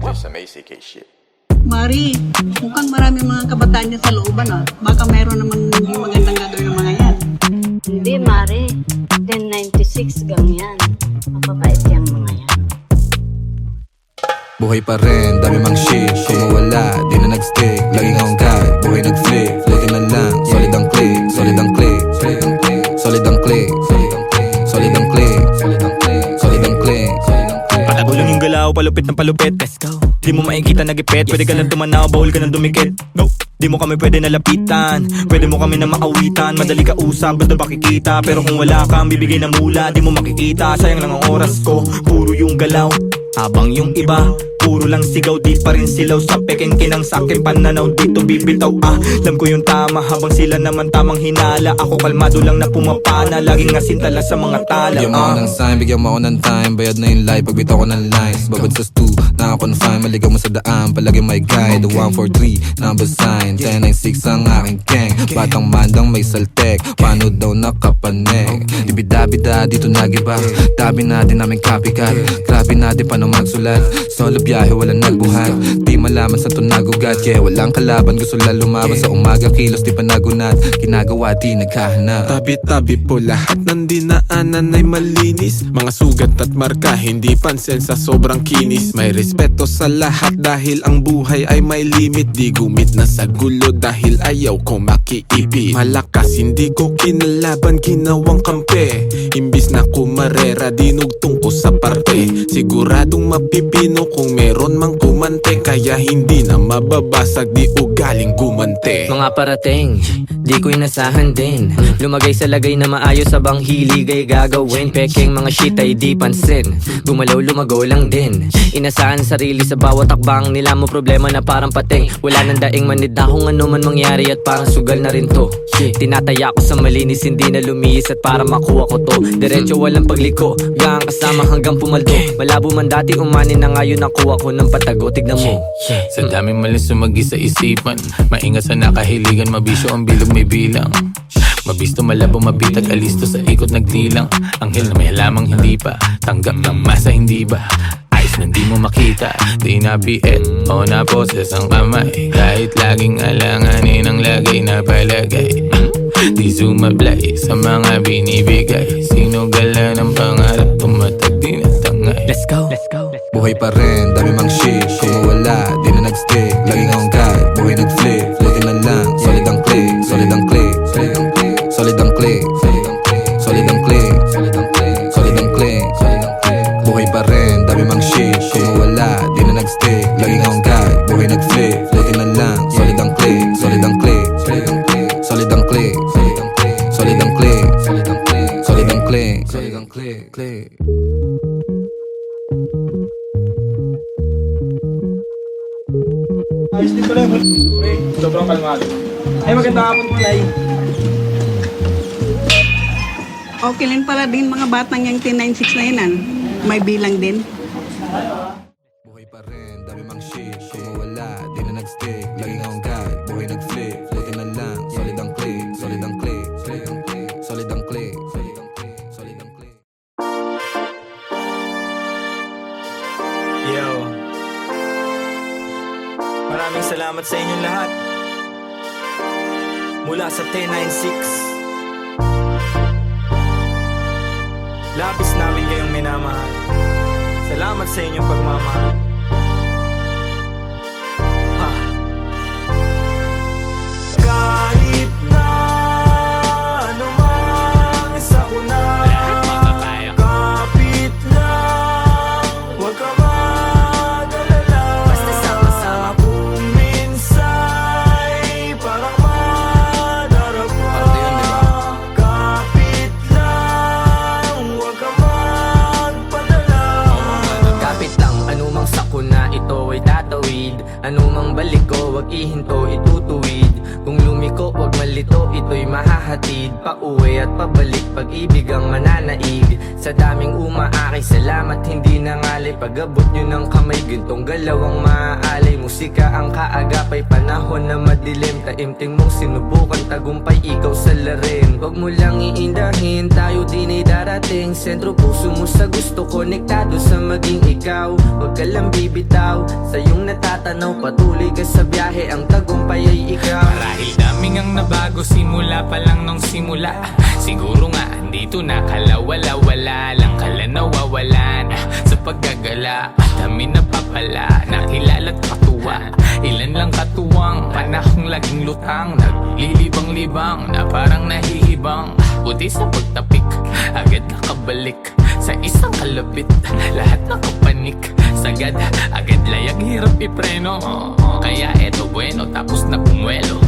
Just some ACK shit. Mari, mukhang marami mga kabataan niya sa looban ah. Baka mayroon naman hindi magandang gagawin ng mga yan. Hindi, Mare. 1096 gang yan. Mapapait yung mga yan. Buhay pa rin, dami mang shit. Kung mawala, di na nag-stick. Laging hanggat, buhay nag-flip. Floating na lang, solid ang click. Solid ang click. Solid ang click. Solid ang click. Solid ang click. Solid ang click. Patagulang yung galaw, palupit ng palupit. Let's go. Di mo makikita nagipet. Pwede ka lang tumanaw, bawal ka nang dumikit. No. Di mo kami pwede nalapitan. Pwede mo kami na maawitan. Madali ka usap, basta makikita. Pero kung wala kang bibigay na mula, di mo makikita. Sayang lang ang oras ko, puro yung galaw. Habang yung iba, puro lang sigaw. Di pa rin silaw sa peking kinang sakin pananaw. Dito bibitaw alam ko yung tama. Habang sila naman tamang hinala. Ako kalmado lang na pumapana. Laging asintala sa mga tala. Bigyan mo ako ng sign, bigyan mo ako ng time. Bayad na yung life, pagbitaw ko ng lines. Babad sa stu, naka-confine. Maligaw mo sa daan, palagi may guide. The 143, number sign 1096 ang aking gang. Batang mandang may saltek, paano daw nakapanek. Ibida-bida, dito nagiba. Tabi natin namin copycat. Grabe natin paano magsulat. Solo biyahe, walang nagbuhat. Di malaman sa tunagugat, kaya walang kalaban. Gusto lang lumaban sa umaga, kilos di pa nagunat. Ginagawa di naghahanap. Tabi-tabi po lahat ng dinaanan ay malinis. Mga sugat at marka, hindi pansin sa sobrang kinis. May respeto sa lahat dahil ang buhay ay may limit. Di gumit na sa gulo dahil ayaw ko makiipit. Malakas, hindi ko kinalaban, ginawang kampe. Imbis na kumarera, dinugtong ko sa parte. Siguradong mapipino kung meron mang kumante. Kaya hindi na mababasag, di ugaling gumante. Mga parating, di ko inasahan din. Lumagay sa lagay na maayos sabang hilig ay gagawin. Pekeng mga shit ay di pansin. Gumalaw lumago lang din. Inasahan sarili sa bawat takbang nila mo problema na parang pating. Wala nang daing manida kung ano man mangyari at parang sugal na rin to. Tinataya ko sa malinis, hindi na lumihis at para makuha ko to. Diretso walang pagliko, gang kasama hanggang pumaldo. Malabo man dati umani na ngayon nakuha ko ng patago. Tignan mo. Sa daming malis sumagi sa isipan. Maingat sa nakahiligan, mabisyo ang bilog may bilang. Mabisto, malabo, mabitag, alisto sa ikot nagdilang. Anghel na may halamang hindi pa tanggap ng masa, hindi ba? Ayos na di mo makita, di na piet o na poses ang kamay. Kahit laging alanganin ang lagay na palagay. Di sumablay sa mga binibigay. Sinugala ng pangarap, tumatag di na tangay. Let's go, let's go. Buhay pa rin, dami mang shit. Kung mawala, di na nag-stick. Laging hanggat, buhay nag-flip. Floating na lang, solid ang click. Solid ang click. Solid ang click. Solid ang click. Solid ang click. Buhay pa rin, dami mang shit. Kung mawala, di na nag-stick. Laging hanggat, buhay nag-flip. Floating na lang, solid ang click. Solid ang click. Solid ang click. Solid ang click. Solid ang click. Solid ang click. Ayos din pala yun. Sobrang kalmado. Ay, magandang hapon po, Nay. Okay lang pala din mga batang yung 1096 na yan ah. May bilang din. Buhay pa rin, dami mang shit. Kung mawala, di na nag-stick. Laging hanggat, buhay nag-flip. Floating na lang, solid ang click. Solid ang click. Solid ang click. Solid ang click. Yo. Maraming salamat sa inyong lahat. Mula sa 1096. Labis namin kayong minamahal. Salamat sa inyong pagmamahal. Kahit na anumang sa una, kapit lang, huwag ka mag-alala. Basta sama-sama. Kung minsa'y parang madarama, kapit lang, huwag ka magpadala. Kapit lang, anumang sakuna ito ay tatawid. Anumang balik ko, wag ihinto, itutuwid. Kung lumiko, wag malito, ito'y mahahatid pauwi at pabalik, pag-ibig ang mananaig. Sa daming umaakay, salamat hindi nangalay. Pag-abot nyo ng kamay, gintong galaw ang maaalay. Musika ang kaagapay, panahon na madilim. Taimting mong sinubukan, tagumpay ikaw sa larin. Huwag mo lang iindahin, tayo din ay darating. Sentro puso mo sa gusto, konektado sa maging ikaw. Huwag ka lang bibitaw, sa iyong natatanaw. Patuloy ka sa biyahe, ang tagumpay ay ikaw. Marahil daming ang nabago, simula pa lang nung simula. Siguro nga, andito na kalawala-wala lang kala nawawalan sa paggagala. Dami napapala, nakilala't katuwa. Ilan lang katuwang, panahong laging lutang. Naglilibang-libang, na parang nahihibang. Buti sa pagtapik, agad nakabalik sa isang kalabit. Lahat nakapanik, sagad, agad layag, hirap ipreno. Kaya eto bueno, tapos na pumwelo.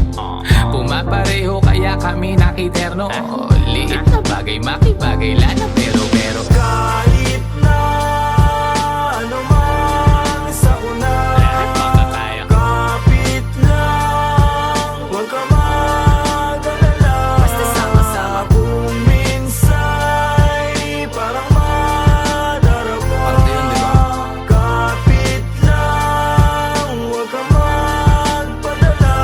Pumapareho kaya kami nakiterno. Liit na bagay, makibagay, lana pero kahit na ano man sa una, lahat makakaya. Kapit lang, huwag ka mag-alala. Basta sama-sama kung minsa'y parang madarama. Kapit lang, huwag ka magpadala.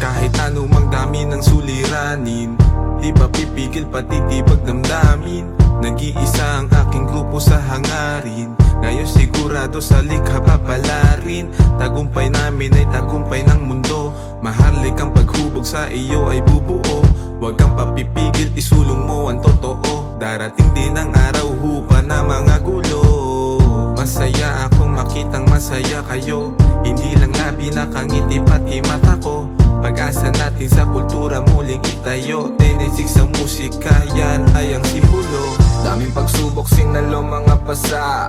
Kahit anumang dami ng suliranin, di pa pipigil patitibag damdamin. Nag-iisa ang aking grupo sa hangarin. Ngayon sigurado sa likha papalarin. Tagumpay namin ay tagumpay ng mundo. Mahalik ang paghubog sa iyo ay bubuo. Huwag kang papipigil, isulong mo ang totoo. Darating din ang araw, hupa na mga gulo. Masaya akong makitang masaya kayo. Hindi lang labi nakangiti pati mata ko. Pag-asa natin sa kultura muling itayo. 10-6 sa musika, yan ay ang simbolo. Daming pagsubok, sinalo mga pasa.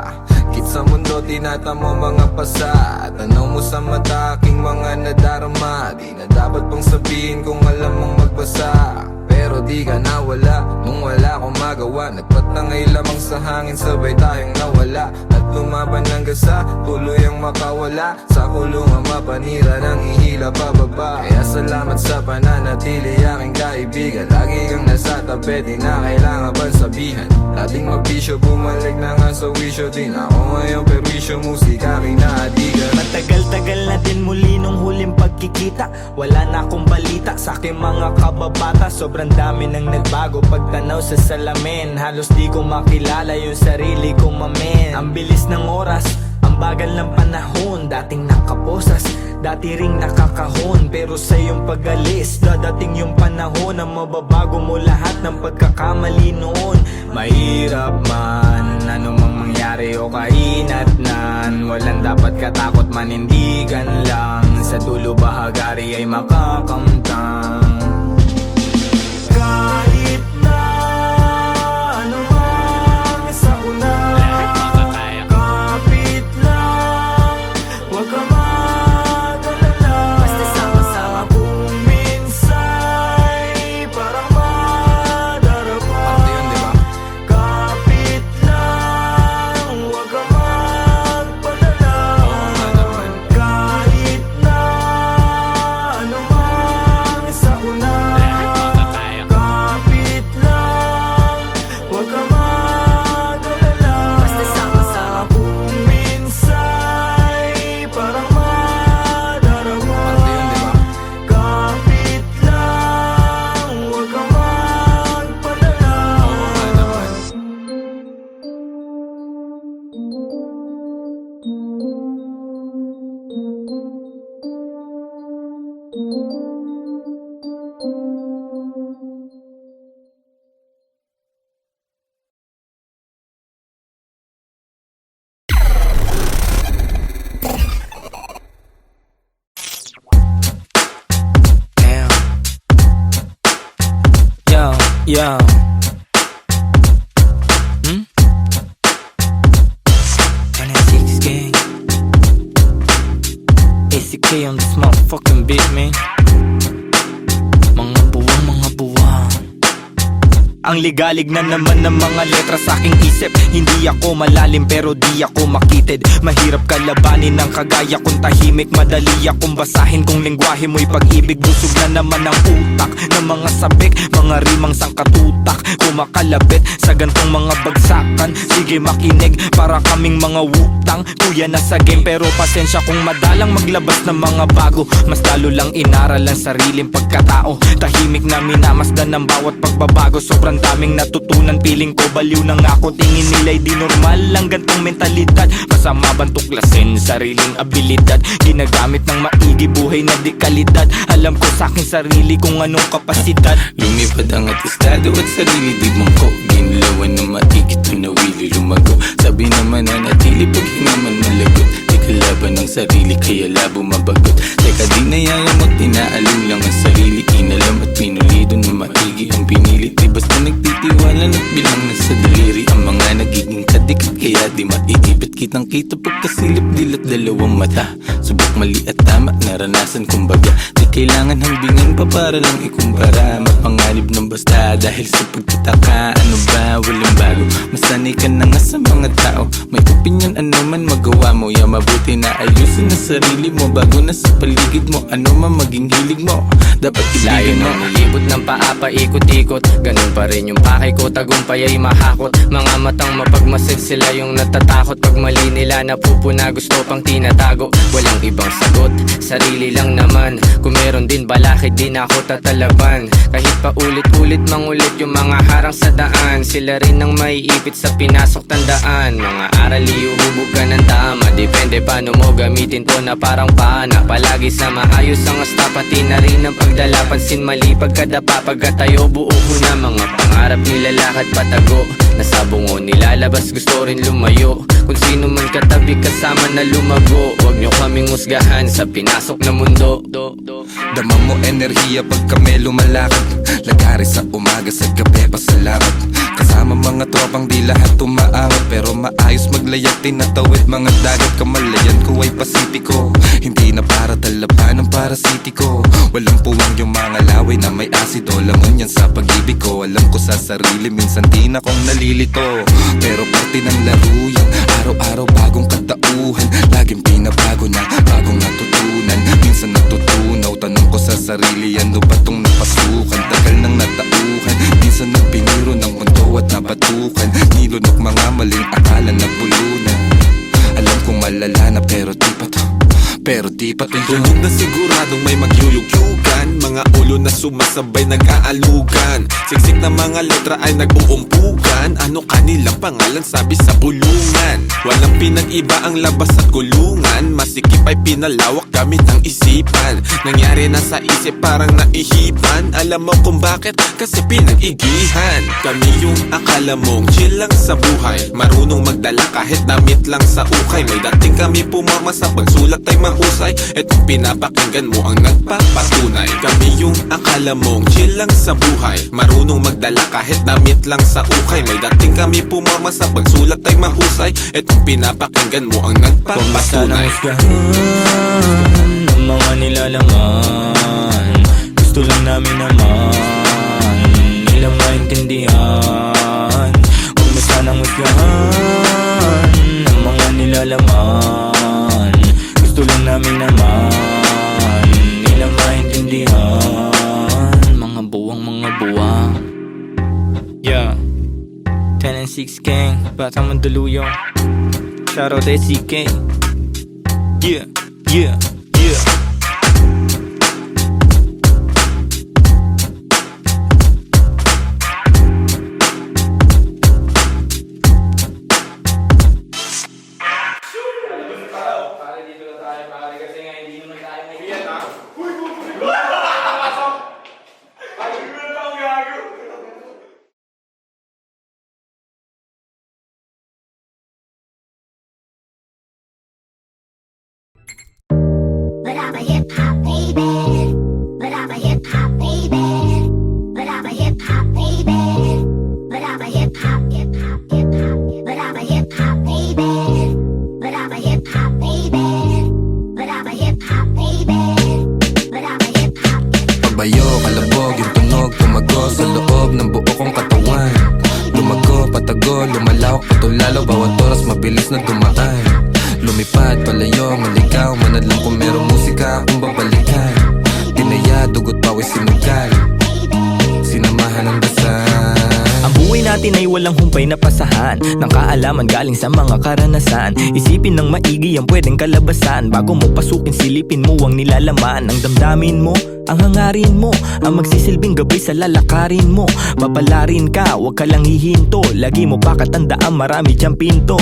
Kit sa mundo, tinatamo mga pasa. Tanaw mo sa mata, aking mga nadarama. Di na dapat pang sabihin kung alam mong magbasa. Pero di ka nawala, nung wala akong magawa. Nagpatangay lamang sa hangin, sabay tayong nawala. At lumaban ng gasa, tuloy ang makawala. Sa kulungan mapanira ng ihila pababa. Kaya salamat sa pananatili, aking kaibigan. Lagi kang nasa tabi, di na kailangan pang sabihan. Dating magbisyo, bumalik na nga sa wisyo din. Ako ngayon perwisyo, musika aking naadigan. Matagal-tagal na din muli nung huling pagkikita. Wala na akong balita sa aking mga kababata. Sobrang dami nang nagbago pagtanaw sa salamin. Halos di ko makilala yung sarili ko, mamen. Ang bilis ng oras, ang bagal ng panahon. Dating nakaposas, dati ring nakakahon. Pero sa iyong pag-alis, dadating yung panahon na mababago mo lahat ng pagkakamali noon. Mahirap man, anumang mangyari o kainatnan. Walang dapat katakot, manindigan lang. Sa dulo bahagari ay makakamtang. Kahit na ano man sa una, lahat makakaya. Kapit lang, huwag ka mag-alala. Basta sama-sama kung minsa'y parang madarama. Kapit lang, huwag ka magpadala. Kahit na ano man sa una, lahat makakaya. Kapit lang, huwag ka mag-alala. Basta sama-sama kung minsa'y parang madarama. Kapit lang, huwag ka magpadala. Yo. gang. ACK on this motherfucking beat, man. Mga buwang. Ang ligalig na naman ng mga letra sa aking isip. Hindi ako malalim pero di ako makitid. Mahirap kalabanin ng kagaya kong tahimik. Madali akong basahin kung lingwahe mo'y pag-ibig. Busog na naman ang utak ng mga sabik, mga rimang sangkatutak, kumakalabit sa gantong mga bagsakan. Sige makinig, para kaming mga wutang. Kuya na sa game pero pasensya kung madalang maglabas ng mga bago. Mas lalo lang inaral ang sariling pagkatao. Tahimik na minamasdan ng bawat pagbabago. Sobrang daming natutunan, piling ko baliw na nga ako. Tingin nila'y di normal lang gantong mentalidad. Masama bang tuklasin sariling abilidad? Ginagamit ng maigi, buhay na di kalidad. Alam ko sa aking sarili kung anong kapasidad. Lumipad ang atestado at sarili di mangko. Ginlawan na maigit na nawili lumago. Sabi naman na natili pag hinaman malagot. Di kalaban ng sarili kaya labo mabagot. Teka di nayayamot, tinaalim lang ang sarili. Inalam at pinulido na maigi ang pinilit. Di basta nagtitiwala at bilang na sa daliri. Ang mga nagiging kadikit kaya di maiipit. Kitang kita pagkasilip dilat dalawang mata. Subok mali at tama, naranasan kumbaga. Di kailangan hambingan pa para lang ikumpara. Mapanganib ng basta dahil sa pagtataka. Ano ba, walang bago. Masanay ka na nga sa mga tao. May opinion ano man magawa mo. Ya mabuti na ayusin na sarili mo. Bago na sa paligid mo, ano man maging hilig mo. Dapat Layo ibigin mo. ng nilibot ng paa paikot-ikot. Ganun pa rin yung pakay ko, tagumpay ay mahakot. Mga matang mapagmasid sila yung natatakot. Pag mali nila napupuna, gusto pang tinatago. Walang ibang sagot, sarili lang naman. Kung meron din balakid, di na ako tatalaban. Kahit pa ulit-ulit mangulit yung mga harang sa daan. Sila rin ang maiipit sa pinasok tandaan. Mga aral iuhubog ka ng tama. Depende paano mo gamitin to na parang pana. Palagi sa maayos ang asta, pati na rin ang pagdala. Pansin mali pagkadapa, pagkatayo buo ko na. Mga pangarap nilalakad patago. Nasa bungo nilalabas, gusto rin lumayo. Kung sino man katabi kasama na lumago. Huwag nyo kaming musgahan sa pinasok na mundo. Dama mo enerhiya pag kami lumalakad. Lagari sa umaga, sa gabi pasalamat. Kasama mga tropang di lahat umaangat. Pero maayos maglayag, tinatawid mga dagat. Kamalayan ko ay pasipiko. Hindi na para talaban ng parasitiko. Walang puwang yung mga laway na may asido. Lamon yan sa pag-ibig ko. Alam ko sa sarili, minsan di na kong nalilito. Pero parte ng laro yan. Araw-araw bagong katauhan. Laging pinabago na, bagong natutunan. Minsan natutunaw, tanong ko sa sarili, ano ba tong napasukan? Tagal nang natauhan, minsan nagpiniro ng mundo at nabatukan. Nilunok mga maling akala na bulunan. Alam kong malala na pero di pa to. Pero di pa to Tulog na siguradong may magyuyugyugan. Mga ulo na sumasabay nag-aalugan. Siksik na mga letra ay nag-uumpugan. Ano kanilang pangalan sabi sa bulungan. Walang pinag-iba ang labas at kulungan. Masikip ay pinalawak gamit ang isipan. Nangyari na sa isip parang naihipan. Alam mo kung bakit? Kasi pinag-igihan. Kami yung akala mong chill lang sa buhay. Marunong magdala kahit damit lang sa ukay. May dating kami pumama sa pagsulat ay mahusay. Etong pinapakinggan mo ang nagpapatunay. Kami yung akala mong chill lang sa buhay. Marunong magdala kahit damit lang sa ukay. May dating kami pumama sa pagsulat ay mahusay. Etong pinapakinggan mo ang nagpapatunay. Ng mga nilalaman, gusto lang namin naman nilang maintindihan. Huwag mo sanang husgahan ng mga nilalaman. Gusto lang namin naman nilang maintindihan. Mga buwang yeah. 10 and 6 gang, Batang Mandaluyong. Shoutout SCK. Yeah, yeah, yeah. But I'm a hip hop baby. But I'm a hip hop baby. But I'm a hip hop baby. But I'm a hip hop, hip hop, hip hop. But I'm a hip hop baby. But I'm a hip hop baby. But I'm a hip hop baby. But I'm a hip hop. Pabayo, kalabog, yung tunog, tumago sa loob loob ng buo kong katawan. Lumago, patago, lumalawak, patulalo, bawat oras mabilis na dumaan. Lumipad, palayo, maligaw, manadlang kung merong musika akong babalikan. Tinaya, dugot, pawis, sinugal, sinamahan ng dasal. Ang buhay natin ay walang humpay na pasahan ng kaalaman galing sa mga karanasan. Isipin ng maigi ang pwedeng kalabasan. Bago mo pasukin, silipin mo ang nilalaman. Ang damdamin mo, ang hangarin mo, ang magsisilbing gabay sa lalakarin mo. Papalarin ka, wag ka lang hihinto. Lagi mo pa katandaan, marami diyang pinto.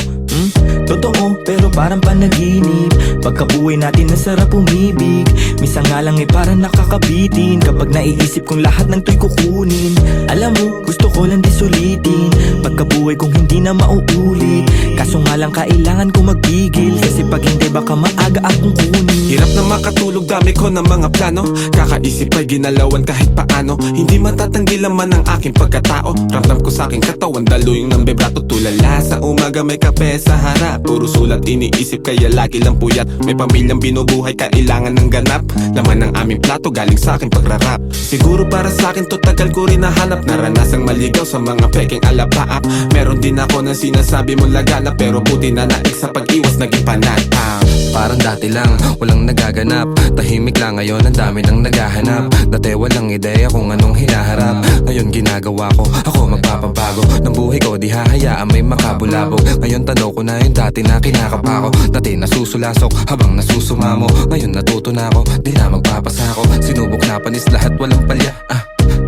Totoo, pero parang panaginip. Pagkabuhay natin nasarap umibig. Minsan nga lang parang nakakabitin kapag naiisip kong lahat ng to'y kukunin. Alam mo, gusto ko lang di sulitin pagkabuhay kong hindi na mauulit. Kaso nga lang kailangan ko magpigil, kasi pag hindi baka maaga akong kunin. Hirap na makatulog, dami ko ng mga plano. Kakaisip ay ginalawan kahit paano. Hindi matatanggi laman ang aking pagkatao. Ramdam ko sa aking katawan, daluyong ng bebrato. Tulala sa umaga, may kape sa harap. Puro sulat iniisip, kaya lagi lang puyat. May pamilyang binubuhay, kailangan ng ganap. Laman ng aming plato, galing sa aking pagrarap. Siguro para sa akin to, tagal ko rin nahanap. Naranasang maligaw sa mga peking alapaap. Meron din ako na sinasabi mong lagana, pero buti na naik sa pag-iwas, naging panatang. Parang dati lang, walang nagaganap. Tahimik lang ngayon, ang dami nang naghahanap. Dati walang ideya kung anong hinaharap. Ngayon ginagawa ko, ako magpapabago ng buhay ko, di hahayaan may makabulabog. Ngayon tanaw ko na yung dati na kinakapa ko. Dati nasusulasok habang nasusumamo. Ngayon natuto na ako, di na magpapasako. Sinubok na panis lahat, walang palya.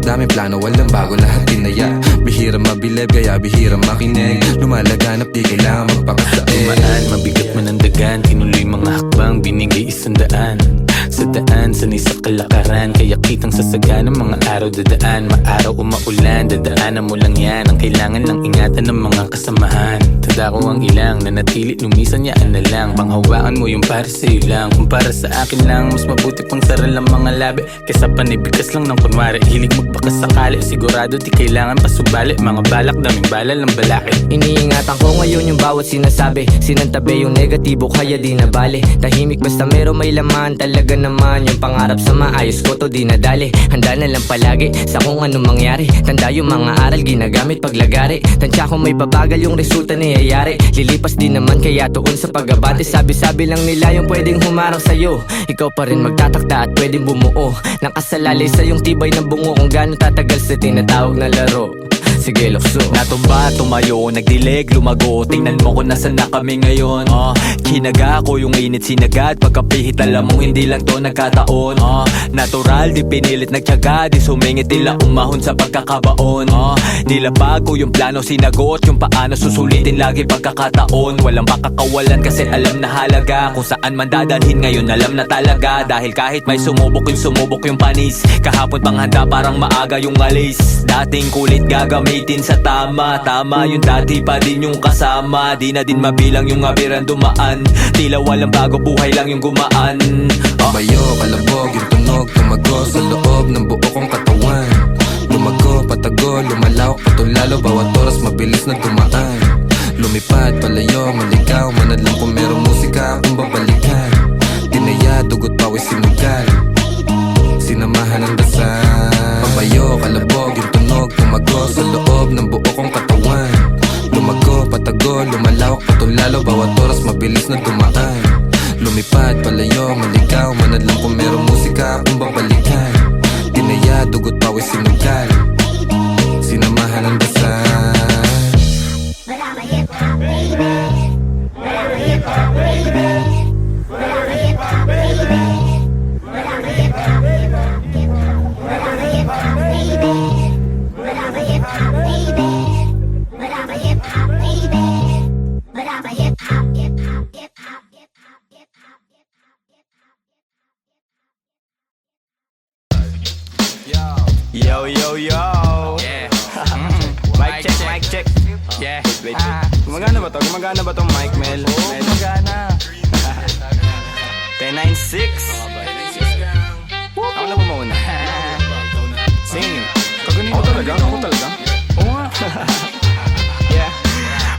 Dami plano, walang bago, lahat tinaya. Bihira mabilib, kaya bihira makinig. Lumalaganap, di kailangan magpakasain. Tumaan, mabigat man ang dagan. Tinuloy mga hakbang, binigay 100. Sa daan, sanay sa kalakaran. Kaya kitang sasaga ng mga araw dadaan. Maaraw o maulan, dadaanan mo lang yan. Ang kailangan lang ingatan ng mga kasamahan. Tanda ko ang ilang, nanatili, lumisan yaan na lang. Panghawakan mo yung para sa'yo lang. Kung para sa akin lang, mas mabuti pang saral ang mga labi kaysa panibigas lang ng kunwari. Hilig magbakas sakali, sigurado di kailangan pasubali. Mga balak, daming bala lang balakit. Iniingatan ko ngayon yung bawat sinasabi. Sinantabi yung negatibo, kaya di na bale. Tahimik basta meron may laman. Talaga naman yung pangarap sa maayos ko to di nadali. Handa na lang palagi sa kung anong mangyari. Tanda yung mga aral ginagamit paglagari. Tansya kung may pabagal yung resulta niyayari. Lilipas din naman kaya tuon sa pag-abate. Sabi-sabi lang nila yung pwedeng humarang sa'yo. Ikaw pa rin magtatakda at pwedeng bumuo. Nakasalalay sa yung tibay ng bungo. Kung gaano tatagal sa tinatawag na laro. Sige, lukso. Natumba, tumayo, nagdilig, lumago. Tingnan mo kung nasan na kami ngayon. Kinaga ko yung init sinagad. Pagkapihit alam mong hindi lang to nagkataon. Natural, di pinilit nagtyaga. Di sumingit, tila umahon sa pagkakabaon. Nilapag ko yung plano, sinagot yung paano susulitin lagi pagkakataon. Walang makakawalan kasi alam na halaga. Kung saan man dadalhin ngayon alam na talaga. Dahil kahit may sumubok yung panis. Kahapon pang handa parang maaga yung alis. Dating kulit gagamitin sa tama. Tama yung dati pa din yung kasama. Di na din mabilang yung abiran dumaan. Tila walang bago, buhay lang yung gumaan. Bayo, kalabog, yung tunog, tumago sa loob ng buo kong katawan. Lumago, patago, lumalawak, patulalo, bawat oras mabilis na dumaan. Lumipad, palayo, maligaw, manadlang kung merong musika akong babalikan. Tinaya, dugot, pawis, sinugal, sinamahan ng dasal. Pabayo, kalabog, yung tunog, tumago sa loob ng buo kong katawan. Lumago, patago, lumalawak, patulalo, bawat oras mabilis na dumaan. Lumipad, palayo, maligaw, manadlang kung merong musika akong babalikan. Tinaya, dugot, pawis, sinugal, sinamahan ng dasal. But I'm a hip hop baby. But I'm a hip hop baby. But I'm a hip hop baby. But I'm a hip hop baby. But I'm a hip hop baby. But I'm a hip hop baby. But I'm a hip hop baby. But I'm a hip hop, hip hop, hip hop, hip hop, hip hop, hip hop, hip hop. Yo, yo, yo. Yeah. Mic check. Yeah. Wait. Gumagana ba to? Gumagana ba tong mic, Mel? Oo, gumagana. 1096. Ako na ba mauna? Sing. Kaganito talaga? Ako talaga? Oo nga. Yeah.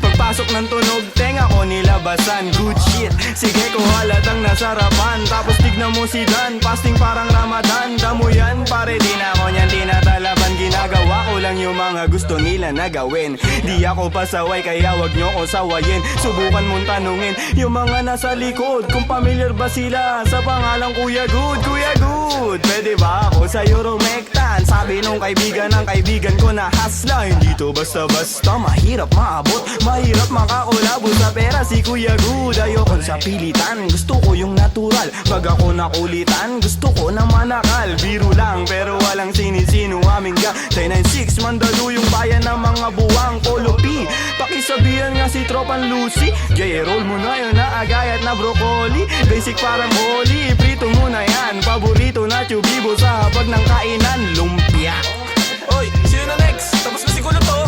Pagpasok ng tunog, tenga ko nilabasan. Good shit, sige ko halatang nasarapan. Tapos tignan mo si Dan, fasting parang Ramadan. Damo yan, pare di na ako niyan tinatalaban. Ginagawa ko lang lang yung mga gusto nila na gawin. Di ako pasaway kaya wag nyo ko sawayin. Subukan mong tanungin yung mga nasa likod kung familiar ba sila sa pangalang Kuya Good. Kuya Good, pwede ba ako sa'yo rumektan? Sabi nung kaibigan ng kaibigan ko na hasla. Hindi to basta-basta, mahirap maabot, mahirap makakulabo sa pera si Kuya Good. Ayokon sa pilitan, gusto ko yung natural. Pag ako nakulitan, gusto ko na manakal. Biro lang pero walang sinisino aming ga 996, Mandaluyong bayan ng mga buwang Polo P. Pakisabihan nga si Tropan Lucy, J-roll mo na yun na agayat na broccoli. Basic parang oli, prito mo na yan. Paborito na tubibo sa habag ng kainan, lumpia. Oy, sino na next? Tapos na siguro to.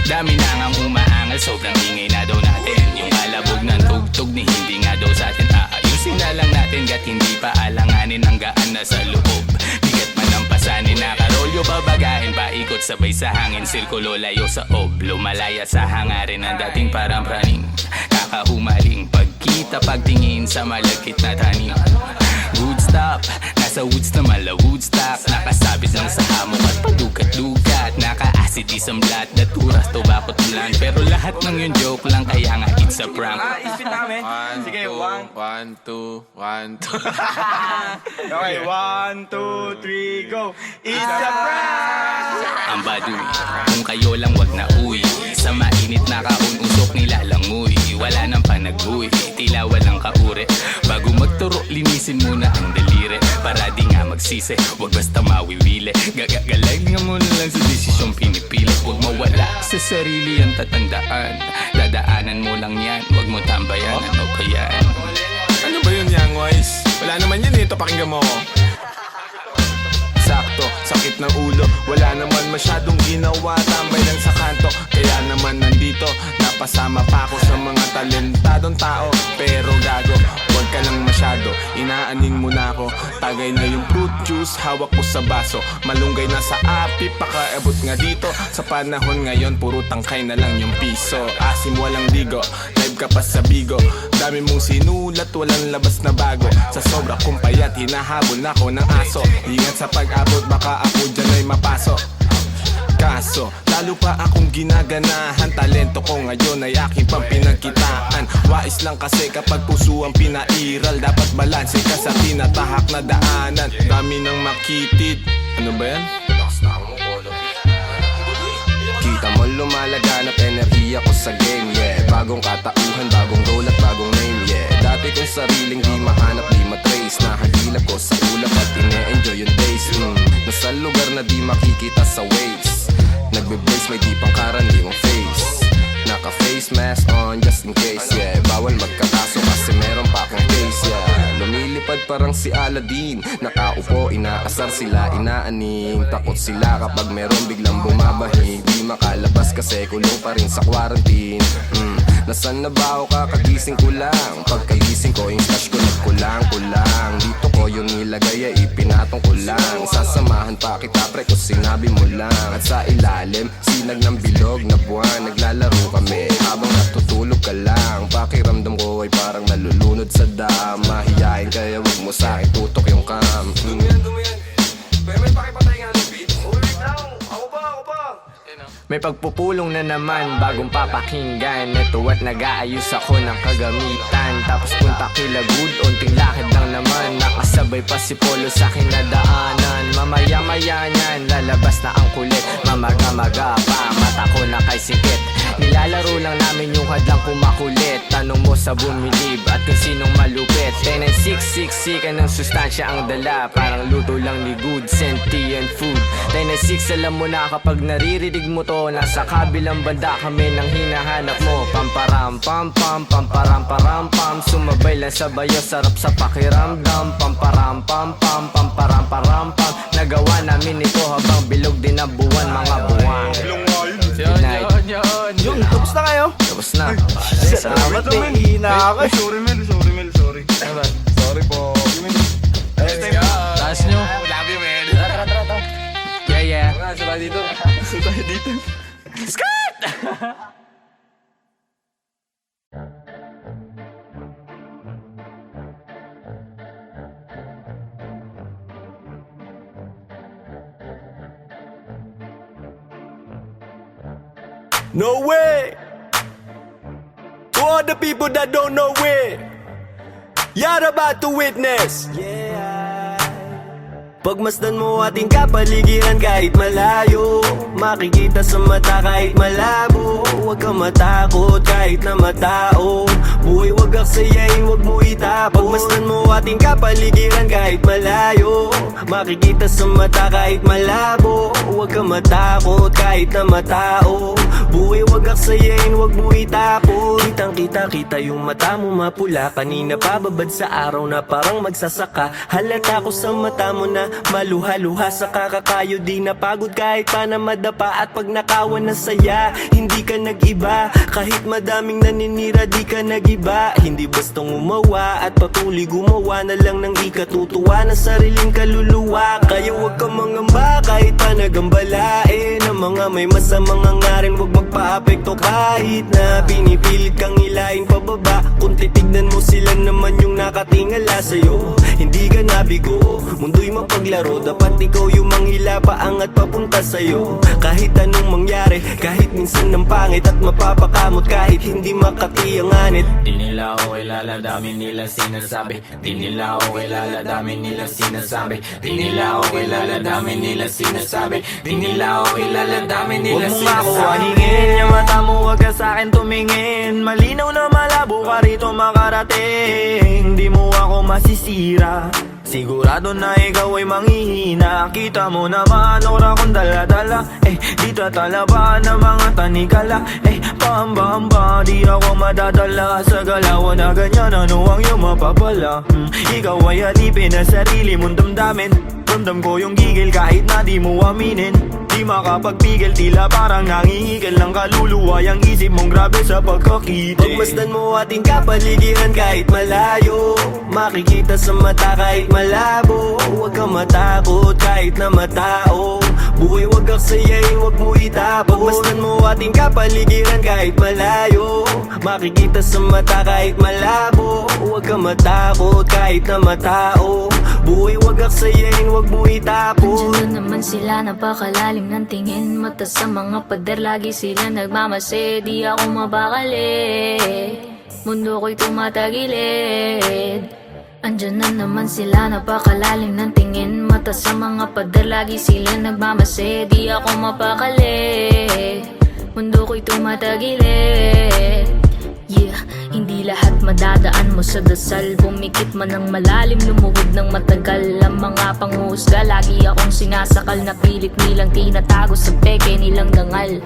Dami na ngang umaangal, sobrang ingay na daw natin. Yung alabog ng tugtog ni hindi nga daw sa atin aayusin na lang natin. Gat hindi pa alanganin ang gaan na sa loob. Bigat man ang pasanin, nakarolyo babagahin. Paikot sabay sa hangin, sirkulo layo sa oblo. Malaya sa hangarin ang dating parang praning. Kakahumaling pagkita pagtingin sa malagkit na tanim. Good stop, nasa woods na mala Woodstock. Nakasabit lang sa hamok at padukat-dukat. Naka-acid isang blat, naturas, tobacco't blunt. Pero lahat ng yun joke lang, kaya nga it's a prank. Ispit namin. Sige, 1, 2, 1, 2. Okay, 1, 2, 3, go. It's a prank! Ang baduy, kung kayo lang wag na uwi. Sa mainit na kahon, usok nilalangoy. Wala nang panag-uwi, tila walang kaure. Bago magturo, linisin muna ang daliri. Para di nga magsisi, wag basta mawiwili. Gagaling mo na lang sa desisyong pinipili. Huwag mawala sa sarili ang tatandaan. Dadaanan mo lang yan, wag mo tambayan. Ano pa yan? Ano ba yun, Young Wise? Wala naman yan, ito pakinggan mo. Sakto, sakit ng ulo, wala naman masyadong ginawa. Tambay lang sa kanto, kaya naman nandito. Napasama pa ako sa mga talentadong tao. Pero gago, huwag ka lang masyado, inaaning mo na ako. Tagay na yung fruit juice, hawak ko sa baso. Malunggay na sa api, pakaabot nga dito. Sa panahon ngayon, puro tangkay na lang yung piso. Asim walang ligo, live ka pa sa bigo. Dami mong sinulat, walang labas na bago. Sa sobra kong payat, hinahabol na ako ng aso. Ingat sa pag-abot, baka ako dyan ay mapasok. Kaso, lalo pa akong ginaganahan. Talento ko ngayon ay aking pang pinagkitaan. Wais lang kasi kapag puso ang pinairal. Dapat balanse ka sa tinatahak na daanan. Dami ng makitid. Ano ba yan? Kita mo lumalaganap enerhiya ko sa game, yeah. Bagong katauhan, bagong role at bagong name, yeah. Dati kong sariling di mahanap, di matrace. Nahagilap ko sa ulap at ine-enjoy yung days. Nasa lugar na di makikita sa waves. Nagbe-brace, may di pangkaraniwang face. Naka-face mask on just in case, yeah. Bawal magkakaso kasi meron pa akong case, yeah. Lumilipad parang si Aladdin. Nakaupo, inaasar sila, inaaning. Takot sila kapag meron biglang bumabahig. Di makalabas kasi kulong pa rin sa quarantine. Nasaan na ba ako kakagising ko lang? Pagkagising ko, yung stash ko nagkulang-kulang. Dito ko yung nilagay ay ipinatong ko lang. Sasamahan pa kita pre kung sinabi mo lang. At sa ilalim, sinag ng bilog na buwan. Naglalaro kami habang natutulog ka lang. Pakiramdam ko ay parang nalulunod sa dam. Mahihain kaya wag mo sa akin tutok yung cam. Dumiyan. Pero may pakipatay nga ng beat. Wait lang, ako pa. May pagpupulong na naman, bagong papakinggan. Ito at nag-aayos ako ng kagamitan. Tapos punta kila Good, unting lakad lang naman. Nakasabay pa si Polo sa akin na daanan. Mamaya-maya niyan, lalabas na ang kulit. Mamaga-maga pa, mata ko na kay sikit. Nilalaro lang namin yung hadlang kumakulit. Tanong mo sa bumilib at kung sinong malupit. 10-9-6-6 ka ng sustansya ang dala. Parang luto lang ni Good, sentient food. 10-9-6 alam mo na kapag naririnig mo to. Nasa kabilang banda kami nang hinahanap mo. Pamparam pam pam, pamparam param pam. Sumabay lang sa bayo, sarap sa pakiramdam. Pamparam pam pam, pamparam param pam. Nagawa namin ito habang bilog din ang buwan, mga buwan. Good night. Yun, tapos na kayo? Tapos na. Salamat eh. Hina ako. Sorry Mel. Sorry po. Taas nyo. Love you, man. Yeah. Sabay dito. Skirt! No way! To all the people that don't know it, you're about to witness. Pagmasdan mo ating kapaligiran kahit malayo, makikita sa mata kahit malabo. Huwag kang matakot kahit na matao, buhay wag aksayain, wag mo itapon. Pagmasdan mo ating kapaligiran kahit malayo, makikita sa mata kahit malabo. Huwag kang matakot kahit na matao, buhay wag aksayain, wag mo itapon. Kitang kita yung mata mo mapula, kanina pababad sa araw na parang magsasaka. Halata ko sa mata mo na maluha-luha sa kakakayo, di napagod kahit pa na madapa. At pag nakawan na saya, hindi ka nag-iba. Kahit madaming naninira, di ka nag-iba. Hindi bastang umawa at patuloy gumawa na lang ng ikatutuwa na sariling kaluluwa. Kaya huwag kang mangamba kahit pa nagambalain ang mga may masamang hangarin, huwag magpa-apekto kahit na pinipilit kang ilain pababa. Kung titignan mo sila naman yung nakatingala sa'yo, hindi ka nabigo, mundo'y mapaglaro. Dapat ikaw yung manghila paangat papunta sa'yo. Kahit anong mangyari, kahit minsan ng pangit at mapapakamot, kahit hindi makatiyanganit. Di nila ako kilala, dami nila sinasabi. Di nila ako kilala, dami nila sinasabi. Di nila ako kilala, dami nila sinasabi. Di nila ako kilala, dami nila sinasabi. Huwag mo nga ako aningin, yung mata mo huwag ka sa'kin tumingin. Malinaw na malabo ka rito makarating. Di mo ako masisira, sigurado na ikaw ay manghihina. Kita mo naman ora kong dala-dala, di tatalaban ng mga tanikala. Pahamba-hamba, di ako madadala sa galawan na ganyan. Ano ang iyong mapapala? Ikaw ay alipin na sarili mong damdamin. Ramdam ko yung gigil kahit na di mo aminin. Di makapagpigil, tila parang nangihigil ng kaluluwa. Yang isip mong grabe sa pagkakita. Pagmasdan mo ating kapaligiran kahit malayo, makikita sa mata kahit malabo. Huwag kang matakot kahit na matao, buhay wag aksayain, wag mo itapon. Pagmasdan mo ating kapaligiran kahit malayo, makikita sa mata kahit malabo. Huwag kang matakot kahit na matao, buhay wag aksayain, wag mo itapon. Andiyan na naman sila, napakalalim ng tingin. Mata sa mga pader, lagi sila nagmamase. Di ako mabakali, mundo ko'y tumatagilid. Andiyan na naman sila, napakalalim ng tingin. Mata sa mga pader, lagi sila nagmamase. Di ako mapakali, mundo ko'y tumatagilid. Yeah, hindi lahat madadaan mo sa dasal. Pumikit man ng malalim, lumuhod ng matagal. Ang mga panghusga, lagi akong sinasakal. Na pilit nilang tinatago sa peke nilang dangal.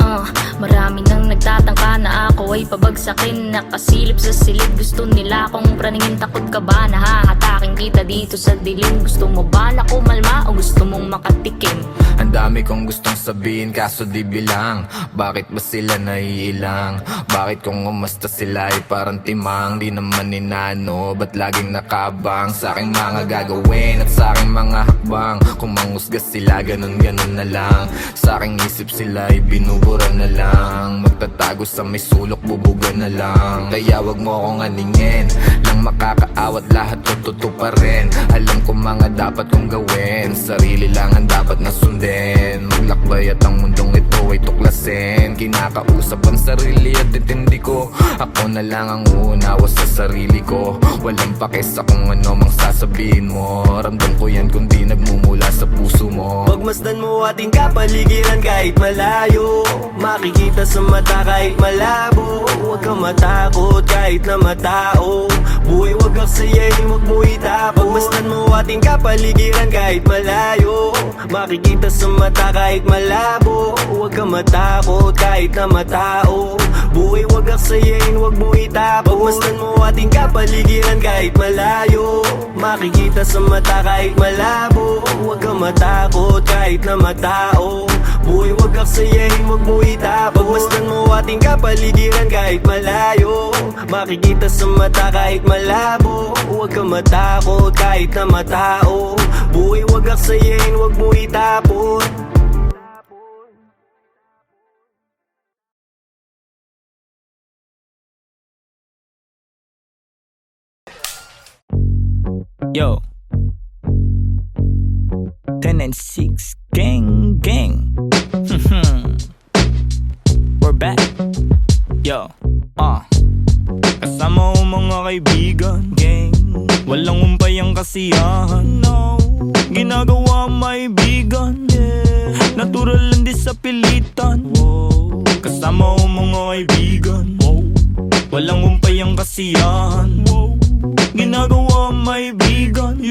Marami nang nagtatangka na ako ay pabagsakin. Nakasilip sa silid, gusto nila akong praningin. Takot ka ba na hahatakin kita dito sa dilim? Gusto mo ba na kumalma o gusto mong makatikim? Ang dami kong gustong sabihin kaso di bilang. Bakit ba sila naiilang? Bakit kung umasta sila ay parang timang? Di naman inano, ba't laging nakabang sa aking mga gagawin at sa aking mga hakbang? Kung manghusga sila, ganun-ganun na lang. Sa aking isip sila ay binubura na lang. Magtatago sa may sulok, bubuga na lang. Kaya wag mo akong aningin, lang makakaawat lahat tututo pa rin. Alam ko mga dapat kong gawin, sarili lang ang dapat na sundin. Maglakbay at ang mundong ito ay tuklasin. Kinakausap ang sarili at itindi ko. Ako na lang ang uunawa sa sarili ko. Walang pake sa kung ano mang sasabihin mo. Ramdam ko yan kung di nagmumula sa puso mo. Pagmasdan mo ating kapaligiran kahit malayo, makikita sa mata kahit malabo. Huwag kang matakot kahit na matao, buhay wag aksayain, wag mo itapon. Pagmasdan mo ating kapaligiran kahit malayo, makikita sa mata kahit malabo. Huwag kang matakot kahit na matao, buhay wag aksayain, wag mo itapon. Pagmasdan mo ating kapaligiran kahit malayo, makikita sa mata kahit malabo. Huwag kang matakot kahit na matao, buhay wag aksayain, wag mo itapon. Pagmasdan mo ating kapaligiran kahit malayo, makikita sa mata kahit malabo. Huwag kang matakot kahit na matao, buhay wag aksayain, wag mo itapon. Yo, 10 and 6 gang gang. We're back. Yo, kasama ko mga kaibigan, gang. Walang umpay ang kasiyahan, no. Ginagawa may bigan, natural lang di sa pilitan. Kasama ko mga kaibigan, walang umpay ang kasiyahan. Ginagawa may bigan,